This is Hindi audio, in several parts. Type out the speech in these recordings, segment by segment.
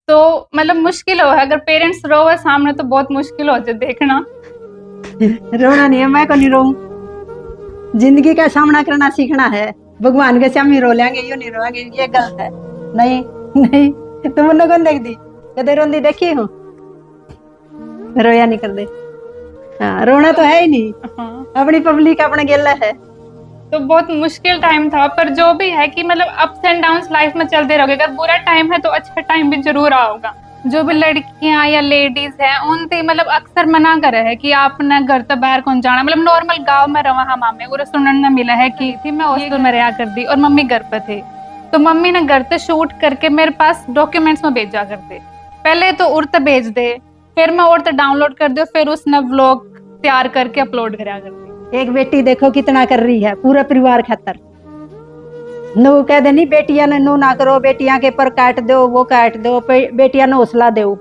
तो मतलब मुश्किल हो, अगर पेरेंट्स रो है सामने तो बहुत मुश्किल हो जाए देखना। रोना नहीं है, मैं को नहीं रो, जिंदगी का सामना करना सीखना है। भगवान के सामने रो लेंगे, यो नहीं रोएंगे, ये गलत है। नहीं नहीं, तुमने कौन देख दी, कदे रोंदी देखी हूँ, रोया नहीं कर दे। हाँ, रोना तो है ही नहीं, हाँ, अपनी पब्लिक अपने गेला है। तो बहुत मुश्किल टाइम था, पर जो भी है कि मतलब अप्स एंड डाउन्स लाइफ में चलते रहोगे, अगर बुरा टाइम है तो अच्छा टाइम भी जरूर आओगा। जो भी लड़कियां या लेडीज हैं उनसे मतलब अक्सर मना करे है कि आपने घर तो बाहर कौन जाना, मतलब नॉर्मल गांव में रहा हम मामे और सुनने मिला है कि थी मैं हॉस्टल में रहा कर दी और मम्मी घर पे थे, तो मम्मी ने घर पे शूट करके मेरे पास डॉक्यूमेंट्स में भेजा करते। पहले तो उड़त भेज दे, फिर मैं उड़त डाउनलोड कर दो, फिर उसने व्लॉग तैयार करके अपलोड करा करती। एक बेटी देखो कितना कर रही है पूरा परिवार खातर। नो कह देनी बेटियां ने नो ना करो, बेटियां के पर काट दो, वो काट दो, बेटियां ने हौसला दो।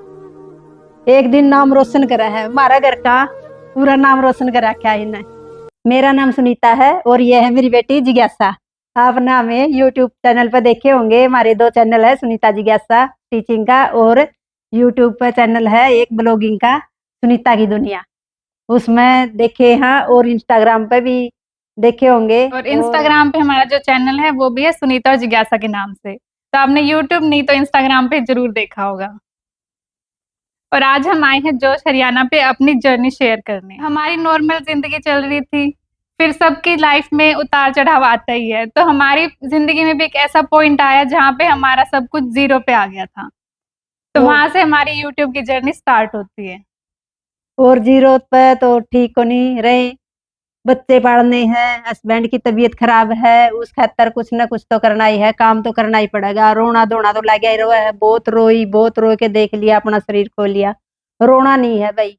एक दिन नाम रोशन करा है हमारा घर का, पूरा नाम रोशन करा क्या इन्हें। मेरा नाम सुनीता है और ये है मेरी बेटी जिज्ञासा। आप ना हमें यूट्यूब चैनल पर देखे होंगे, हमारे दो चैनल है, सुनीता जिज्ञासा टीचिंग का, और यूट्यूब पर चैनल है एक ब्लॉगिंग का, सुनीता की दुनिया, उसमें देखे हैं, और इंस्टाग्राम पे भी देखे होंगे। और इंस्टाग्राम पे हमारा जो चैनल है वो भी है सुनीता और जिज्ञासा के नाम से, तो आपने यूट्यूब नहीं तो इंस्टाग्राम पे जरूर देखा होगा। और आज हम आए हैं जोश हरियाणा पे अपनी जर्नी शेयर करने। हमारी नॉर्मल जिंदगी चल रही थी, फिर सबकी लाइफ में उतार चढ़ाव आता ही है, तो हमारी जिंदगी में भी एक ऐसा पॉइंट आया जहाँ पे हमारा सब कुछ जीरो पे आ गया था, तो वहां से हमारी यूट्यूब की जर्नी स्टार्ट होती है। और जीरो पे तो ठीक को नहीं रहे, बच्चे पढ़ने हैं, हस्बैंड की तबीयत खराब है, उस खातर कुछ ना कुछ तो करना ही है, काम तो करना ही पड़ेगा। रोना धोना तो लगा ही रहा है, बहुत रोई, बहुत रो के देख लिया, अपना शरीर खो लिया, रोना नहीं है भाई।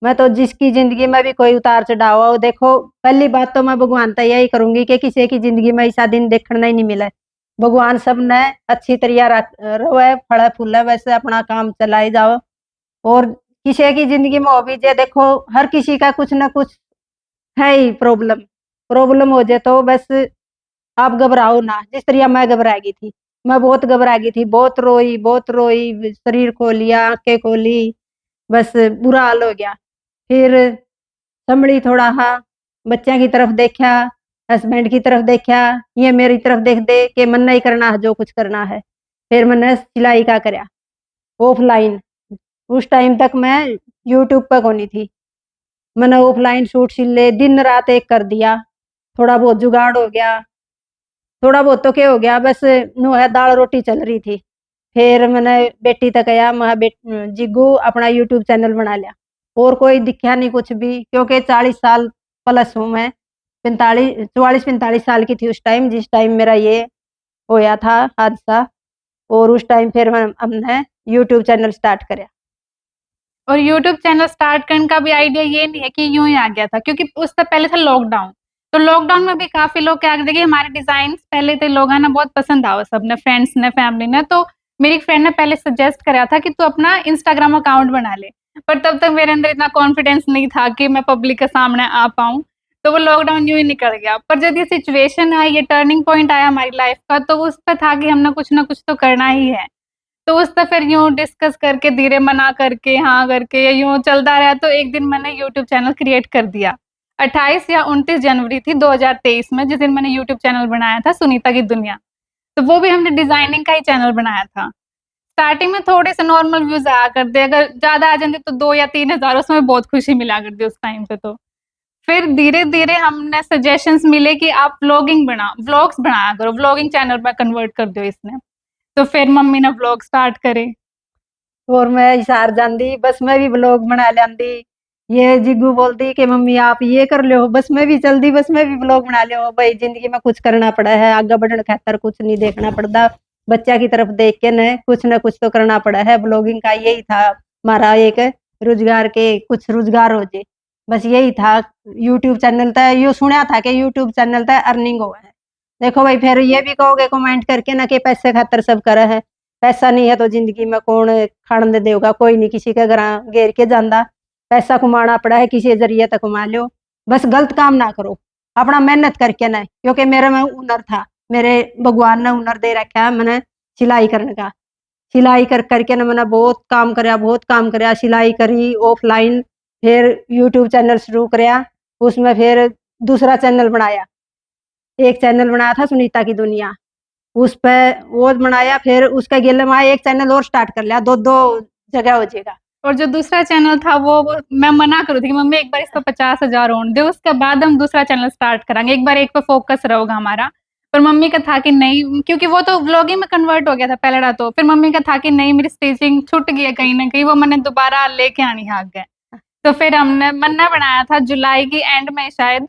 मैं तो जिसकी जिंदगी में भी कोई उतार चढ़ाव हो, देखो पहली बात तो मैं भगवान तक यही करूंगी कि किसी की जिंदगी में ऐसा दिन देखना ही नहीं मिला। भगवान सब ने अच्छी तरह रख रोए, फल फूले, वैसे अपना काम चलाई जाओ। और किसी की जिंदगी में हो भी जे, देखो हर किसी का कुछ ना कुछ है ही प्रॉब्लम, प्रॉब्लम हो जाए तो बस आप घबराओ ना, जिस तरह मैं घबरा गई थी, मैं बहुत घबरा गई थी, बहुत रोई, बहुत रोई, शरीर खो लिया, आंखें खोली, बस बुरा हाल हो गया। फिर संभली थोड़ा, हाँ, बच्चों की तरफ देखा, हस्बैंड की तरफ देखा, ये मेरी तरफ देख दे कि मन नहीं करना है जो कुछ करना है। फिर मैंने सिलाई का कराया ऑफलाइन। उस टाइम तक मैं यूट्यूब पर कोनी थी, मैंने ऑफलाइन सूट सिले, दिन रात एक कर दिया, थोड़ा बहुत जुगाड़ हो गया, थोड़ा बहुत तो क्या हो गया, बस नो है दाल रोटी चल रही थी। फिर मैंने बेटी तक आया, मैं जिगू अपना यूट्यूब चैनल बना लिया, और कोई दिखा नहीं कुछ भी, क्योंकि 40 साल प्लस हूँ मैं, 45 की थी उस टाइम, जिस टाइम मेरा ये होया था हादसा। और उस टाइम फिर हमने यूट्यूब चैनल स्टार्ट कराया। और यूट्यूब चैनल स्टार्ट करने का भी आइडिया ये नहीं है कि यूं ही आ गया था, क्योंकि उससे पहले था लॉकडाउन। तो लॉकडाउन में भी काफी लोग क्या करते कि हमारे डिजाइन पहले थे, लोग है ना बहुत पसंद आवा, सबने, फ्रेंड्स ने, फैमिली ने। तो मेरी फ्रेंड ने पहले सजेस्ट कराया था कि तू अपना इंस्टाग्राम अकाउंट बना ले, पर तब तक मेरे अंदर इतना कॉन्फिडेंस नहीं था कि मैं पब्लिक के सामने आ पाऊँ। तो वो लॉकडाउन यूं ही निकल गया। पर जब ये सिचुएशन आई, ये टर्निंग पॉइंट आया हमारी लाइफ का, तो उस पर था कि हमने कुछ ना कुछ तो करना ही है। तो उससे फिर यूं डिस्कस करके, धीरे मना करके, हाँ करके, यूं चलता रहा। तो एक दिन मैंने यूट्यूब चैनल क्रिएट कर दिया, 28 या 29 जनवरी थी 2023 में, जिस दिन मैंने यूट्यूब चैनल बनाया था सुनीता की दुनिया। तो वो भी हमने डिजाइनिंग का ही चैनल बनाया था। स्टार्टिंग में थोड़े से नॉर्मल व्यूज आया करते, अगर ज्यादा आ जाते तो 2 या 3 हजार, उसमें बहुत खुशी मिला करती उस टाइम पे। तो फिर धीरे धीरे हमने सजेशंस मिले कि आप व्लॉगिंग बना, व्लॉग्स बनाया करो, व्लॉगिंग चैनल में कन्वर्ट कर दो इसने। तो फिर मम्मी ने व्लॉग स्टार्ट करे। और मैं इशार जाती, बस मैं भी ब्लॉग बना लेंदी। ये जिग्गू बोलती कि मम्मी आप ये कर लो, बस मैं भी चलती, बस मैं भी ब्लॉग बना लो। भाई जिंदगी में कुछ करना पड़ा है, आगे बढ़ने खातर कुछ नहीं देखना पड़ता, बच्चा की तरफ देख के न कुछ तो करना पड़ा है। ब्लॉगिंग का यही था हमारा एक रोजगार, के कुछ रोजगार हो जाए, बस यही था। यूट्यूब चैनल था, यो सुना था कि यूट्यूब चैनल था अर्निंग हो है। देखो भाई, फिर ये भी कहोगे कमेंट करके ना कि पैसे खातर सब करा है, पैसा नहीं है तो जिंदगी में कौन खाने देगा, कोई नहीं किसी के घर घेर के जाता। पैसा कमाना पड़ा है, किसी जरिए तक कमा लो, बस गलत काम ना करो, अपना मेहनत करके ना। क्योंकि मेरे में हुनर था, मेरे भगवान ने हुनर दे रखा है मैंने सिलाई करने का। सिलाई कर करके ना मैंने बहुत काम करया सिलाई करी ऑफलाइन। फिर यूट्यूब चैनल शुरू करया, उसमें फिर दूसरा चैनल बनाया। एक चैनल बनाया था सुनीता की दुनिया, उस पे वो बनाया। फिर उसके गेले में एक चैनल और स्टार्ट कर लिया, दो दो जगह हो जाएगा। और जो दूसरा चैनल था वो मैं मना करूँ थी कि मम्मी एक बार इस पर 50,000 होने दे, उसके बाद हम दूसरा चैनल स्टार्ट करेंगे, एक बार एक पे फोकस रहेगा हमारा। पर मम्मी का था कि नहीं, क्योंकि वो तो व्लॉगिंग में कन्वर्ट हो गया था पहले। तो फिर मम्मी का था कि नहीं, मेरी स्टिचिंग छूट गई है कहीं ना कहीं, वो मैंने दोबारा लेके आनी है आगे। तो फिर हमने मन्ना बनाया था जुलाई की एंड में शायद,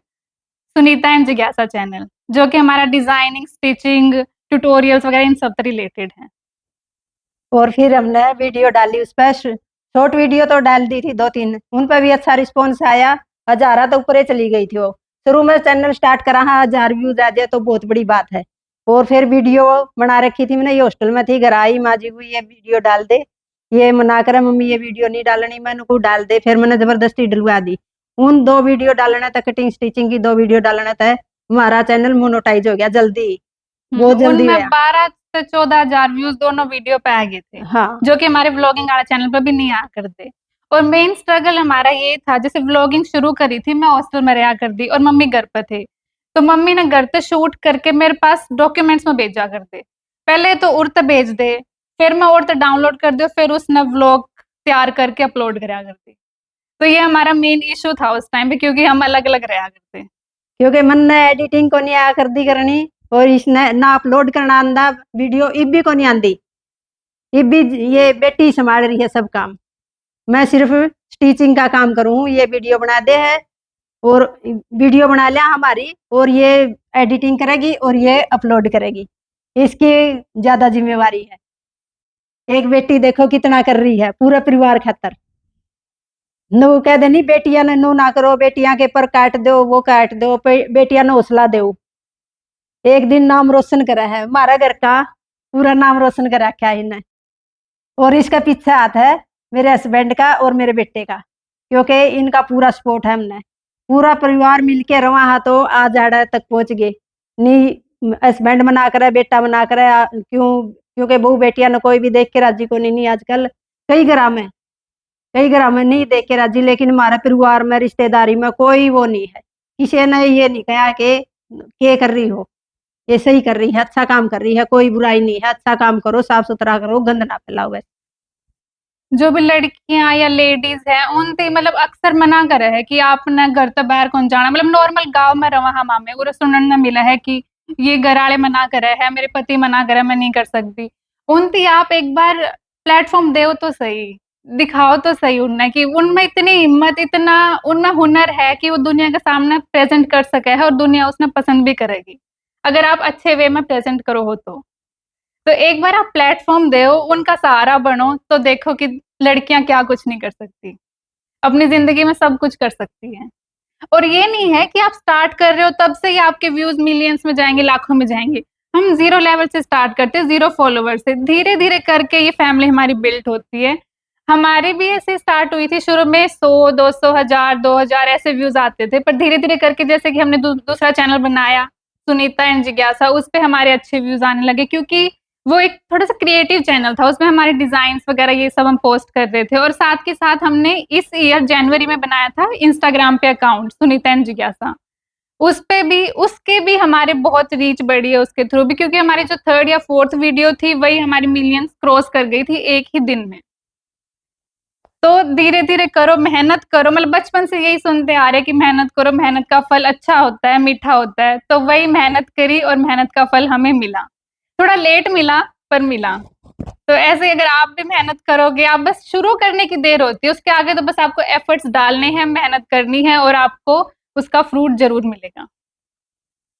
सुनीता एंड जिज्ञासा चैनल, जो कि हमारा डिजाइनिंग, स्टिचिंग, ट्यूटोरियल्स वगैरह इन सब से रिलेटेड है। और फिर हमने वीडियो डाली उस पर, शॉर्ट वीडियो तो डाल दी थी 2-3, उन पर भी अच्छा रिस्पॉन्स आया। 1000 तो ऊपर चली गई थी वो। शुरू में चैनल स्टार्ट करा, हाँ 1000 व्यूज आ जाए तो बहुत बड़ी बात है। और फिर वीडियो बना रखी थी मैंने, ये हॉस्टल में थी, घर आई माँ जी को ये वीडियो डाल दे, ये मना करे मम्मी ये वीडियो नहीं डालनी, मैंने को डाल दे। फिर मैंने जबरदस्ती डलवा दी। उन 2 वीडियो डालने तक, कटिंग स्टिचिंग की 2 वीडियो डालने तक हमारा चैनल मोनोटाइज हो गया जल्दी, बहुत जल्दी उनमें हुआ। 12 से 14,000 व्यूज दोनों वीडियो पे आ गए थे, हाँ जो कि हमारे व्लॉगिंग वाले चैनल पर भी नहीं आ करते। और मेन स्ट्रगल हमारा ये था, जैसे व्लॉगिंग शुरू करी थी, मैं हॉस्टल में रहा कर दी और मम्मी घर पे थे, तो मम्मी ने घर पे शूट करके मेरे पास डॉक्यूमेंट्स में भेजा करते। पहले तो उड़ते भेज दे, फिर मैं उड़ते डाउनलोड कर दे, फिर उसने व्लॉग तैयार करके अपलोड करा करती। तो ये हमारा मेन इशू था उस टाइम पे, क्योंकि हम अलग अलग रहा करते। क्योंकि मन ने एडिटिंग को नहीं आ कर दी करनी, और इसने ना अपलोड करना आंदा वीडियो, इब भी को नहीं आंदी। इब भी ये बेटी संभाल रही है सब काम, मैं सिर्फ स्टिचिंग का काम करूँ। ये वीडियो बना दे है, और वीडियो बना लिया हमारी, और ये एडिटिंग करेगी और ये अपलोड करेगी, इसकी ज्यादा जिम्मेवारी है। एक बेटी देखो कितना कर रही है पूरा परिवार खातर। नो कह देनी बेटियां ने नो ना करो, बेटियां के पर काट दो, वो काट दो, बेटियां ने हौसला दो। एक दिन नाम रोशन करा है हमारा घर का, पूरा नाम रोशन कर रखा है इन्हें। और इसका पीछे हाथ है मेरे हस्बैंड का और मेरे बेटे का, क्योंकि इनका पूरा सपोर्ट है। हमने पूरा परिवार मिलके रवा तो आज आड़ा तक पहुंच गए। नहीं हस्बैंड मना करे, बेटा मना करे, क्यों? क्योंकि बहू बेटियां ने कोई भी देख के राजी को नहीं आजकल। कई घरों में नहीं देख के राजी, लेकिन हमारे परिवार में, रिश्तेदारी में कोई वो नहीं है। किसी ने ये नहीं कहा कि कर रही हो, ये सही कर रही है, अच्छा काम कर रही है, कोई बुराई नहीं है। अच्छा काम करो, साफ सुथरा करो, गंद ना फैलाओ बस। जो भी लड़कियां या लेडीज है उनसे मतलब अक्सर मना करे है कि आपने घर तो बाहर कौन जाना, मतलब नॉर्मल गांव में रवा हम हमें पूरा सुनने मिला है कि ये घर वाले मना करे है, मेरे पति मना करे, मैं नहीं कर सकती। उनती आप एक बार प्लेटफॉर्म दो तो सही, दिखाओ तो सही उनने कि उनमें इतनी हिम्मत, इतना उनमें हुनर है कि वो दुनिया के सामने प्रेजेंट कर सके है, और दुनिया उसने पसंद भी करेगी अगर आप अच्छे वे में प्रेजेंट करो हो तो एक बार आप प्लेटफॉर्म दो, उनका सहारा बनो, तो देखो कि लड़कियां क्या कुछ नहीं कर सकती, अपनी जिंदगी में सब कुछ कर सकती हैं। और ये नहीं है कि आप स्टार्ट कर रहे हो तब से ही आपके व्यूज मिलियंस में जाएंगे, लाखों में जाएंगे। हम जीरो लेवल से स्टार्ट करते हैं, जीरो फॉलोवर से, धीरे धीरे करके ये फैमिली हमारी बिल्ड होती है। हमारी भी ऐसे स्टार्ट हुई थी, शुरू में 100, 200, 1000, 2000 ऐसे व्यूज आते थे, पर धीरे धीरे करके जैसे कि हमने दूसरा चैनल बनाया, सुनीता एंड जिज्ञासा, उस पर हमारे अच्छे व्यूज आने लगे, क्योंकि वो एक थोड़ा सा क्रिएटिव चैनल था, उसमें हमारे डिजाइन वगैरह ये सब हम पोस्ट कर रहे थे। और साथ के साथ हमने इस ईयर जनवरी में बनाया था इंस्टाग्राम पे अकाउंट सुनीता एंड जिज्ञासा, उस पे भी, उसके भी हमारे बहुत रीच बढ़ी है उसके थ्रू भी, क्योंकि हमारी जो 3rd या 4th वीडियो थी वही हमारी मिलियंस क्रॉस कर गई थी एक ही दिन में। तो धीरे धीरे करो, मेहनत करो, मतलब बचपन से यही सुनते आ रहे कि मेहनत करो, मेहनत का फल अच्छा होता है, मीठा होता है, तो वही मेहनत करी और मेहनत का फल हमें मिला, थोड़ा लेट मिला पर मिला। तो ऐसे अगर आप भी मेहनत करोगे, आप बस शुरू करने की देर होती है, उसके आगे तो बस आपको एफर्ट्स डालने हैं, मेहनत करनी है, और आपको उसका फ्रूट जरूर मिलेगा।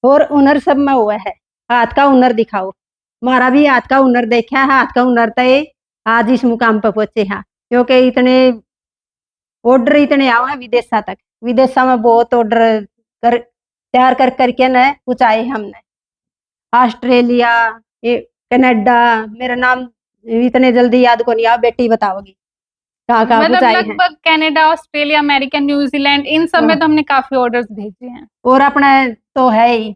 और हुनर सब में हुआ है, हाथ का हुनर दिखाओ। हमारा भी हाथ का हुनर देखा है, हाथ का हुनर तय आज इस मुकाम पर पहुंचे हैं, क्योंकि इतने ऑर्डर इतने आए हैं विदेशा तक। विदेशा में बहुत ऑर्डर कर तैयार कर करके न कुछ आए हमने, ऑस्ट्रेलिया, कनाडा, मेरा नाम इतने जल्दी याद को नहीं आ, बेटी बताओगी कहाँ कहाँ कुछ मतलब आए हैं। लगभग कनाडा, ऑस्ट्रेलिया, अमेरिका, न्यूजीलैंड, इन सब में तो हमने काफी ऑर्डर्स भेजे हैं। और अपने तो है ही,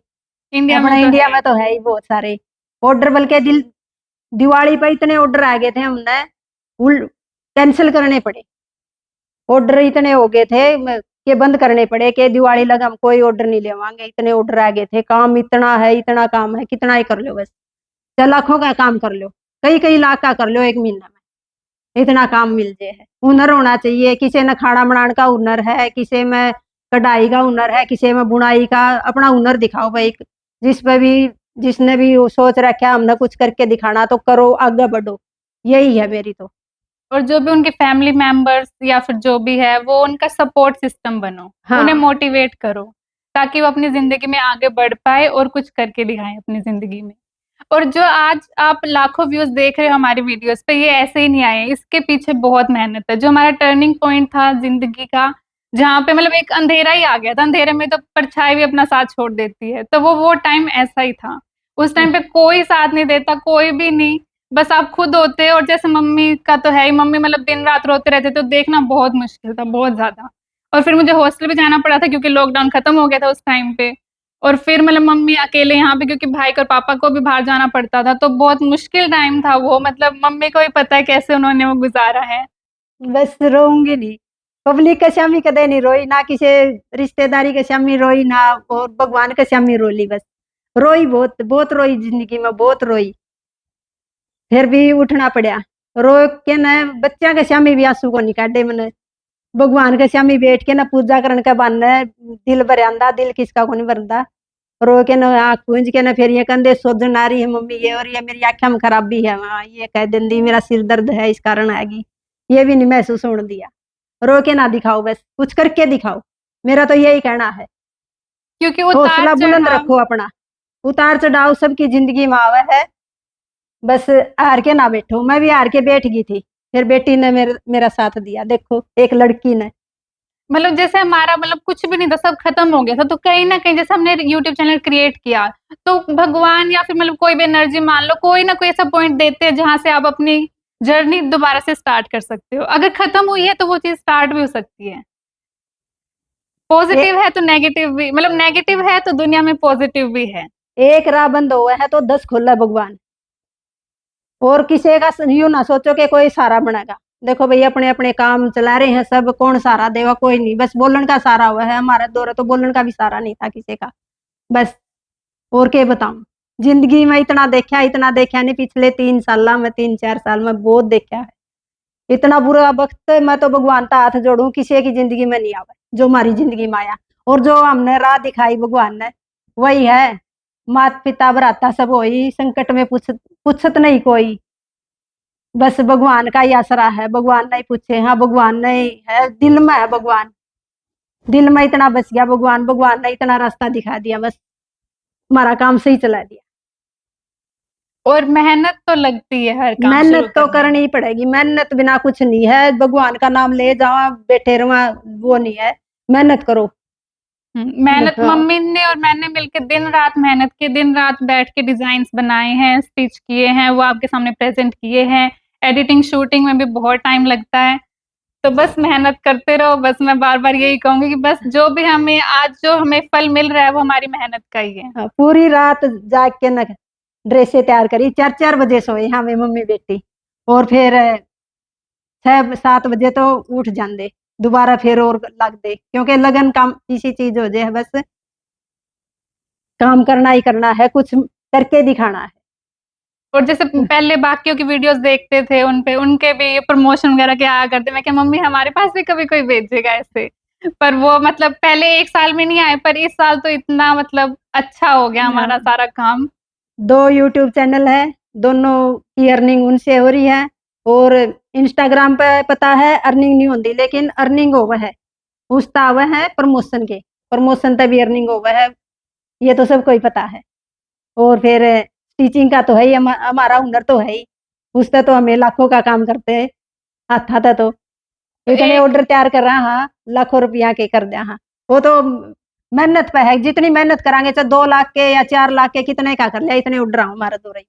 इंडिया अपना में तो इंडिया है में तो है ही बहुत सारे ऑर्डर, बल्कि दिल दिवाली पे इतने ऑर्डर आ गए थे, हमने कैंसिल करने पड़े। ऑर्डर इतने हो गए थे कि बंद करने पड़े कि दिवाली लगा हम कोई ऑर्डर नहीं लेवाएंगे, इतने ऑर्डर आ गए थे। काम इतना है, इतना काम है, कितना ही कर लो, बस 4 लाखों का काम कर लो, कई कई लाख का कर लो एक महीना में, इतना काम मिल जाए है। हुनर होना चाहिए, किसी ने खाना बनाने का हुनर है, किसी में कढ़ाई का हुनर है, किसी में बुनाई का, अपना हुनर दिखाओ भाई। जिस पे भी, जिसने भी वो सोच रखा हमने कुछ करके दिखाना, तो करो, आगे बढ़ो, यही है मेरी तो। और जो भी उनके फैमिली मेंबर्स या फिर जो भी है, वो उनका सपोर्ट सिस्टम बनो, उन्हें हाँ, मोटिवेट करो, ताकि वो अपनी ज़िंदगी में आगे बढ़ पाए और कुछ करके दिखाएँ अपनी ज़िंदगी में। और जो आज आप लाखों व्यूज़ देख रहे हो हमारी वीडियोज़ पे, ये ऐसे ही नहीं आए, इसके पीछे बहुत मेहनत है। जो हमारा टर्निंग पॉइंट था ज़िंदगी का, जहाँ पे मतलब एक अंधेरा ही आ गया था, अंधेरे में तो परछाई भी अपना साथ छोड़ देती है, तो वो टाइम ऐसा ही था। उस टाइम पे कोई साथ नहीं देता, कोई भी नहीं, बस आप खुद होते। और जैसे मम्मी का तो है ही, मम्मी मतलब दिन-रात रोते रहते, तो देखना बहुत मुश्किल था, बहुत ज़्यादा। और फिर मुझे हॉस्टल भी जाना पड़ा था क्योंकि लॉकडाउन खत्म हो गया था उस टाइम पे। और फिर मतलब मम्मी अकेले यहाँ पे, क्योंकि भाई को और पापा को भी बाहर जाना पड़ता था, तो बहुत मुश्किल टाइम था वो। मतलब मम्मी को ही पता है कैसे उन्होंने वो गुज़ारा है। बस रोऊंगी नहीं, पब्लिक के सामने कदे नहीं रोई, ना किसी रिश्तेदारी के सामने रोई, ना और भगवान के सामने रोली। बस रोई, बहुत बहुत रोई, जिंदगी में बहुत रोई, फिर भी उठना पड़ा। रो के न बच्चा के सामने भी आंसू को नहीं काटे मैंने, भगवान के सामने बैठ के ना पूजा करने का बहाना दिल भर आंदा, दिल किसका को नहीं भरदा। रो के ना आँख पूंज के ना फिर ये कंधे सोजन आ रही है मम्मी ये, और ये मेरी आँखें में खराबी है, वहाँ ये कह देंदी मेरा सिर दर्द है इस कारण आएगी, ये भी नहीं महसूस होने दिया। रो के ना दिखाओ, बस कुछ करके दिखाओ, मेरा तो यही कहना है। क्योंकि हौसला बुलंद उतार-चढ़ाव, रखो अपना, उतार चढ़ाव सबकी जिंदगी में आवे है, बस हार के ना बैठो। मैं भी हार के बैठ गई थी, फिर बेटी ने मेरा साथ दिया, देखो एक लड़की ने। मतलब जैसे हमारा मतलब कुछ भी नहीं था, सब खत्म हो गया था, तो कहीं न कहीं जैसे हमने यूट्यूब चैनल क्रिएट किया, तो भगवान या फिर मतलब कोई भी एनर्जी मान लो, कोई ना कोई ऐसा पॉइंट देते हैं जहाँ से आप अपनी जर्नी दोबारा से स्टार्ट कर सकते हो। अगर खत्म हुई है तो वो चीज़ स्टार्ट भी हो सकती है। ए, पॉजिटिव है तो नेगेटिव भी, मतलब नेगेटिव है तो दुनिया में पॉजिटिव भी है। एक राह बंद हुआ है तो 10 खोला भगवान। और किसी का यूं ना सोचो कि कोई सहारा बनेगा। देखो भाई अपने अपने काम चला रहे हैं सब, कौन सहारा देगा, कोई नहीं, बस बोलन का सहारा हुआ है। हमारा दौर तो बोलन का भी सहारा नहीं था किसी का, बस। और क्या बताऊं, जिंदगी में इतना देखा नहीं, पिछले 3 साल में, 3-4 साल में बहुत देखा है। इतना बुरा वक्त मैं तो भगवान का हाथ जोड़ू किसी की जिंदगी में नहीं आवे जो हमारी जिंदगी में आया। और जो हमने राह दिखाई भगवान ने, वही है। माता पिता भराता सब वही, संकट में पूछत नहीं कोई, बस भगवान का ही आसरा है। भगवान नहीं पूछे, हाँ भगवान नहीं है, दिल में है भगवान, दिल में इतना बस गया भगवान। भगवान ने इतना रास्ता दिखा दिया, बस हमारा काम सही चला दिया। और मेहनत तो लगती है हर काम शुरू मेहनत तो करने में। करनी ही पड़ेगी, मेहनत बिना कुछ नहीं है। भगवान का नाम ले जाओ बैठे रहो, वो नहीं है, मेहनत करो। मेहनत हाँ, मम्मी ने और मैंने मिलके दिन-रात मेहनत की, दिन-रात बैठ के डिज़ाइन्स बनाए हैं, स्टिच किए हैं, वो आपके सामने प्रेज़ेंट किए हैं। एडिटिंग, शूटिंग में भी बहुत टाइम लगता है। तो बस मेहनत करते रहो, बस मैं बार-बार यही कहूँगी कि बस जो भी हमें आज जो हमें फल मिल रहा है, वो हमारी मेहनत का ही है। हाँ, पूरी रात जाग के न ड्रेसें तैयार करी, 4-4 बजे सोए हमें मम्मी बेटी। और फिर 6-7 बजे तो उठ जाते दोबारा, फिर और लग दे, क्योंकि लगन काम किसी चीज हो जाए, बस काम करना ही करना है, कुछ करके दिखाना है। और जैसे पहले बाकियों की वीडियोज़ देखते थे, उन पे उनके भी ये प्रमोशन वगैरह क्या करते, मैं क्या मम्मी हमारे पास भी कभी कोई भेजेगा ऐसे। पर वो मतलब पहले 1 साल में नहीं आए, पर इस साल तो इतना मतलब अच्छा हो गया हमारा हाँ, सारा काम। 2 यूट्यूब चैनल है, दोनों की अर्निंग उनसे हो रही है। और इंस्टाग्राम पे पता है अर्निंग नहीं होती, लेकिन अर्निंग हुआ है, उसका हुआ है प्रमोशन के, प्रमोशन तभी अर्निंग हुआ है, ये तो सबको ही पता है। और फिर टीचिंग का तो है ही, हमारा हुनर तो है ही, उससे तो हमें लाखों का काम करते हैं, हाथ आता तो तो इतने एक ऑर्डर तैयार कर रहा, हाँ लाखों रुपया के कर दिया। हाँ, वो तो मेहनत पे है, जितनी मेहनत करांगे, चाहे 2 लाख के या 4 लाख के कितने का कर लिया, इतने ऑर्डर हमारा तो रही।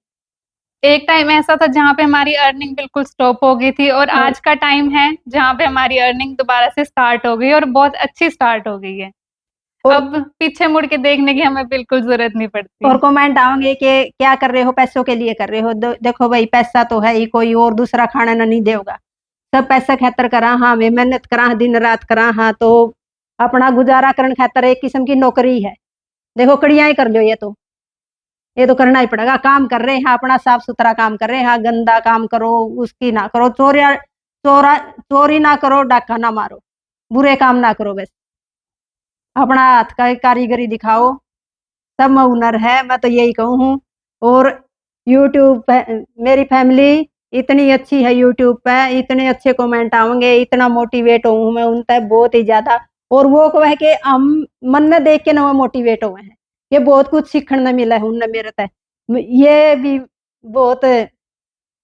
एक टाइम ऐसा था जहाँ पे हमारी अर्निंग बिल्कुल स्टॉप हो गई थी, और हाँ, आज का टाइम है जहाँ पे हमारी अर्निंग दोबारा से स्टार्ट हो गई और बहुत अच्छी स्टार्ट हो गई है। और अब पीछे मुड़ के देखने की हमें बिल्कुल जरूरत नहीं पड़ती। और कमेंट आएंगे कि क्या कर रहे हो, पैसों के लिए कर रहे हो। देखो भाई, पैसा तो है ही, कोई और दूसरा खाना ना नहीं देगा। सब पैसा खातर करा, हाँ मैं मेहनत करा, दिन रात करा, हाँ तो अपना गुजारा करने खातर एक किस्म की नौकरी है। देखो कड़िया ही कर लो, ये तो करना ही पड़ेगा। काम कर रहे हैं, अपना साफ सुथरा काम कर रहे हैं, गंदा काम करो उसकी ना करो, चोरी ना करो, डाका ना मारो, बुरे काम ना करो, बस अपना हाथ का कारीगरी दिखाओ, सब में हुनर है, मैं तो यही कहूँ हूँ। और यूट्यूब मेरी फैमिली इतनी अच्छी है, यूट्यूब पे इतने अच्छे कमेंट आएंगे, इतना मोटिवेट हूँ मैं उन तक बहुत ही ज्यादा। और वो कह के हम मन में देख के ना वो मोटिवेट हुए हैं, ये बहुत कुछ सीखने न मिला है उनने मेरे तक। ये भी बहुत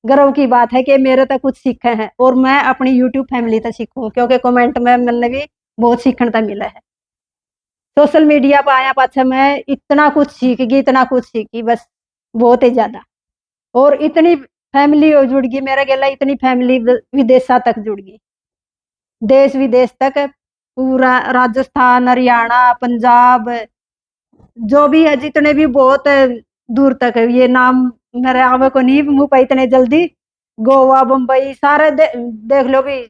गर्व की बात है कि मेरे तक कुछ सीखे हैं, और मैं अपनी यूट्यूब फैमिली तक सीखूं, क्योंकि कमेंट में मैंने भी बहुत सीखने तक मिला है। सोशल मीडिया पर आया पाछा मैं इतना कुछ सीख गई, इतना कुछ सीखी, बस बहुत ही ज्यादा। और इतनी फैमिली जुड़ गई मेरे गेला, इतनी फैमिली विदेशा तक जुड़ गई, देश विदेश तक, पूरा राजस्थान, हरियाणा, पंजाब, जो भी है, जितने भी बहुत दूर तक है, ये नाम मेरे आवे को नहीं मुंह पे इतने जल्दी। गोवा, बम्बई, सारे देख लो भी,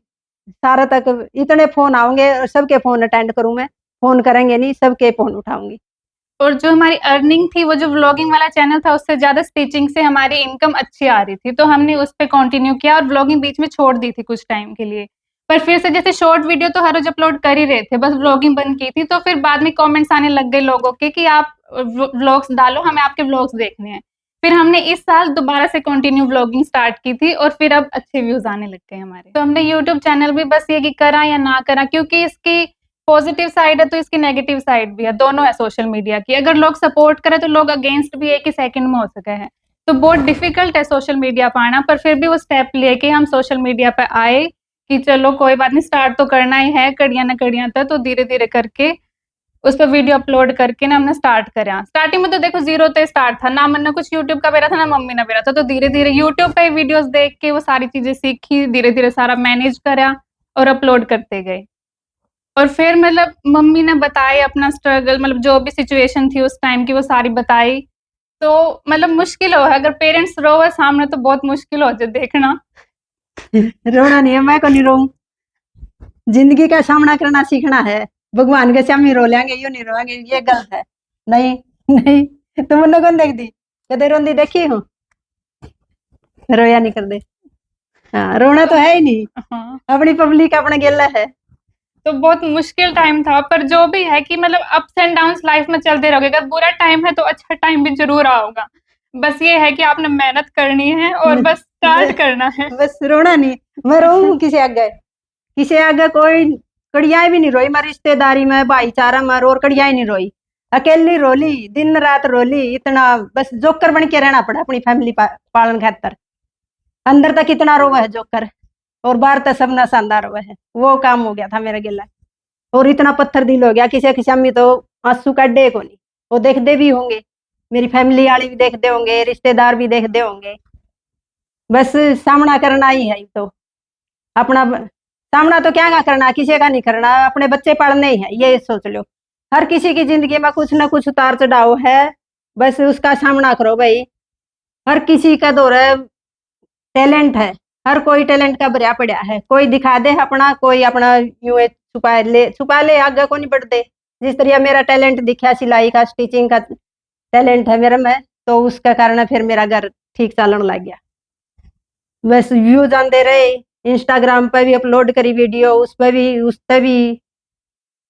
सारे तक इतने फोन आएंगे, और सबके फोन अटेंड करूं मैं, फोन करेंगे नहीं, सबके फोन उठाऊंगी। और जो हमारी अर्निंग थी, वो जो व्लॉगिंग वाला चैनल था, उससे ज्यादा स्टिचिंग से हमारी इनकम अच्छी आ रही थी, तो हमने उस पर कंटिन्यू किया और व्लॉगिंग बीच में छोड़ दी थी कुछ टाइम के लिए। पर फिर से जैसे शॉर्ट वीडियो तो हर रोज अपलोड कर ही रहे थे, बस व्लॉगिंग बंद की थी, तो फिर बाद में कमेंट्स आने लग गए लोगों के कि आप व्लॉग्स डालो, हमें आपके व्लॉग्स देखने हैं। फिर हमने इस साल दोबारा से कंटिन्यू व्लॉगिंग स्टार्ट की थी, और फिर अब अच्छे व्यूज आने लग गए हमारे। तो हमने यूट्यूब चैनल भी बस ये कि करा या ना करा, क्योंकि इसकी पॉजिटिव साइड है तो इसकी नेगेटिव साइड भी है, दोनों है सोशल मीडिया की। अगर लोग सपोर्ट करें तो लोग अगेंस्ट भी एक ही सेकंड में हो सके हैं। तो बहुत डिफिकल्ट है सोशल मीडिया पर आना, पर फिर भी वो स्टेप लिए कि हम सोशल मीडिया पे आए कि चलो कोई बात नहीं, स्टार्ट तो करना ही है, कड़िया ना कड़िया तक, तो धीरे धीरे करके उस पर वीडियो अपलोड करके ना हमने स्टार्ट करा। स्टार्टिंग में तो देखो जीरो पे स्टार्ट था ना, मैंने कुछ यूट्यूब का बेरा था ना मम्मी ने बेरा था, तो धीरे धीरे यूट्यूब पे वीडियोस देख के वो सारी चीजें सीखी, धीरे धीरे सारा मैनेज करा और अपलोड करते गए। और फिर मतलब मम्मी ने बताई अपना स्ट्रगल, मतलब जो भी सिचुएशन थी उस टाइम की वो सारी बताई। तो मतलब मुश्किल हो है, अगर पेरेंट्स रोवे सामने तो बहुत मुश्किल हो जाए देखना। रोना नहीं है, मैं को नहीं रो, जिंदगी का सामना करना सीखना है। भगवान के सामने रो लेंगे, यू नहीं रोएंगे, ये गलत है। नहीं नहीं, तुम उन्हें कौन देख दी, कदे रोंदी देखी हूँ, रोया नहीं कर दे। हाँ, रोना तो है ही नहीं, हाँ, अपनी पब्लिक अपने गेला है। तो बहुत मुश्किल टाइम था, पर जो भी है कि मतलब अप्स एंड डाउन्स लाइफ में चलते रहोगे, अगर बुरा टाइम है तो अच्छा टाइम भी जरूर आओगा। बस ये है कि आपने मेहनत करनी है और बस स्टार्ट करना है। बस रोना नहीं, मैं रो किसी आगे कोई कड़ियाई भी नहीं रोई, मैं रिश्तेदारी में भाईचारा में और कड़ियाई नहीं रोई, अकेली रोली, दिन रात रोली, इतना बस जोकर बन के रहना पड़ा अपनी फैमिली पालन खातर। अंदर तक इतना रोवा है जोकर, और बाहर तक सब ना शानदार रोवा है, वो काम हो गया था मेरा गिला। और इतना पत्थर दिल हो गया, किसी किसी अम्मी तो आंसू काटे को नहीं, वो देखते भी होंगे, मेरी फैमिली वाले भी देखते होंगे, रिश्तेदार भी देखते होंगे। बस सामना करना ही है, तो अपना सामना तो क्या करना, किसी का नहीं करना, अपने बच्चे पढ़ने ही है, ये सोच लो। हर किसी की जिंदगी में कुछ ना कुछ उतार चढ़ाव है, बस उसका सामना करो भाई। हर किसी का दौर टैलेंट है, हर कोई टैलेंट का भरिया पड़ा है, कोई दिखा दे अपना, कोई अपना यूं छुपा ले, आगे को नहीं बढ़ते। जिस तरह मेरा टैलेंट दिखा, सिलाई का, स्टिचिंग का टैलेंट है मेरे में, तो उसके कारण फिर मेरा घर ठीक चलन लग गया। बस व्यूज आते रहे, इंस्टाग्राम पर भी अपलोड करी वीडियो, उस पर भी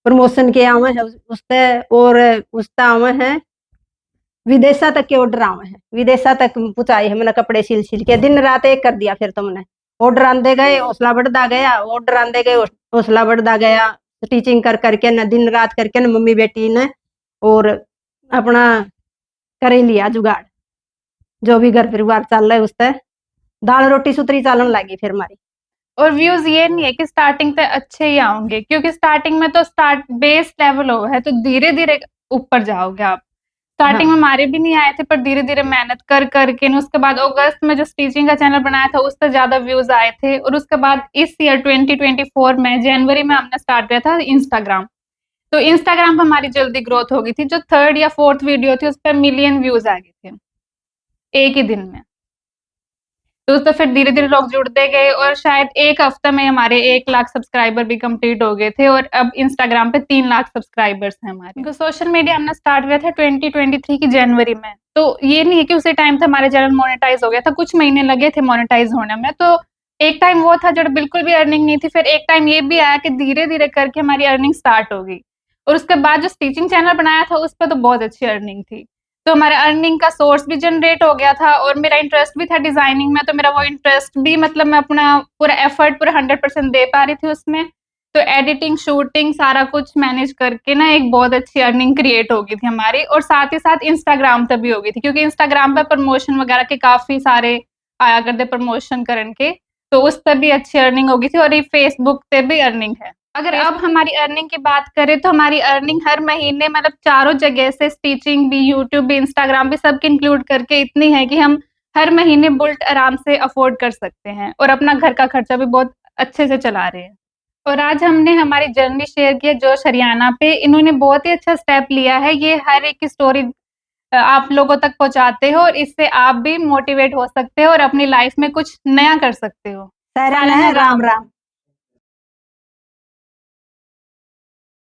प्रमोशन के आवे है उसते, और उसता आवे है विदेशा तक के ऑर्डर आवे हैं, विदेशा तक पहुंचाई है मैंने कपड़े सिल के, दिन रात एक कर दिया। फिर तुमने ऑर्डर आंदे गए, हौसला बढ़ता गया, ऑर्डर आंदे गए, हौसला बढ़ता गया, टीचिंग कर करके न, दिन रात करके न, मम्मी बेटी ने और अपना कर ही लिया जुगाड़। जो भी घर परिवार चल रहा है उससे दाल रोटी सुतरी चालन लगी फिर हमारी। और व्यूज ये नहीं है कि स्टार्टिंग पे अच्छे ही आओगे, क्योंकि स्टार्टिंग में तो स्टार्ट बेस लेवल हो है, तो धीरे धीरे ऊपर जाओगे आप। स्टार्टिंग में हमारे भी नहीं आए थे, पर धीरे धीरे मेहनत कर करके उसके बाद अगस्त में जो स्टिचिंग का चैनल बनाया था उससे ज्यादा व्यूज आए थे। और उसके बाद इस ईयर 2024 में जनवरी में हमने स्टार्ट किया था इंस्टाग्राम। तो तो इंस्टाग्राम पे हमारी जल्दी ग्रोथ हो गई थी। जो 3rd या 4th वीडियो थी उस पे मिलियन व्यूज़ आ गए थे, एक ही दिन में। तो उससे फिर धीरे-धीरे लोग जुड़ते गए और शायद 1 हफ्ते में हमारे 1 लाख सब्सक्राइबर भी कंप्लीट हो गए थे और अब इंस्टाग्राम पे 3 लाख सब्सक्राइबर्स हैं हमारे। तो सोशल मीडिया हमने स्टार्ट किया था 2023 की जनवरी में। तो ये नहीं है कि उसी टाइम से हमारा चैनल मोनेटाइज़ हो गया था, कुछ महीने लगे थे मोनेटाइज़ होने में। तो एक टाइम वो था जब बिल्कुल भी अर्निंग नहीं थी, फिर एक टाइम ये भी आया कि धीरे-धीरे करके हमारी अर्निंग स्टार्ट हो गई। और उसके बाद जो स्टिचिंग चैनल बनाया था उस पे तो बहुत अच्छी अर्निंग थी। तो हमारा अर्निंग का सोर्स भी जनरेट हो गया था और मेरा इंटरेस्ट भी था डिज़ाइनिंग में, तो मेरा वो इंटरेस्ट भी मतलब मैं अपना पूरा एफर्ट पूरा 100% दे पा रही थी उसमें। तो एडिटिंग, शूटिंग सारा कुछ मैनेज करके ना एक बहुत अच्छी अर्निंग क्रिएट हो गई थी हमारी और साथ ही साथ इंस्टाग्राम पे भी हो गई थी क्योंकि इंस्टाग्राम पे प्रमोशन वगैरह के काफ़ी सारे आया करते प्रमोशन करन के, तो उस पे भी अच्छी अर्निंग हो गई थी और ये फेसबुक पे भी अर्निंग है। अगर अब हमारी अर्निंग की बात करें तो हमारी अर्निंग हर महीने मतलब चारों जगह से स्टिचिंग भी, यूट्यूब भी, इंस्टाग्राम भी सबकी इंक्लूड करके इतनी है कि हम हर महीने बुलेट आराम से अफोर्ड कर सकते हैं और अपना घर का खर्चा भी बहुत अच्छे से चला रहे हैं। और आज हमने हमारी जर्नी शेयर की है जोश हरियाणा पे। इन्होंने बहुत ही अच्छा स्टेप लिया है। ये हर एक की स्टोरी आप लोगों तक पहुँचाते हो और इससे आप भी मोटिवेट हो सकते हो और अपनी लाइफ में कुछ नया कर सकते हो। सारा है राम राम।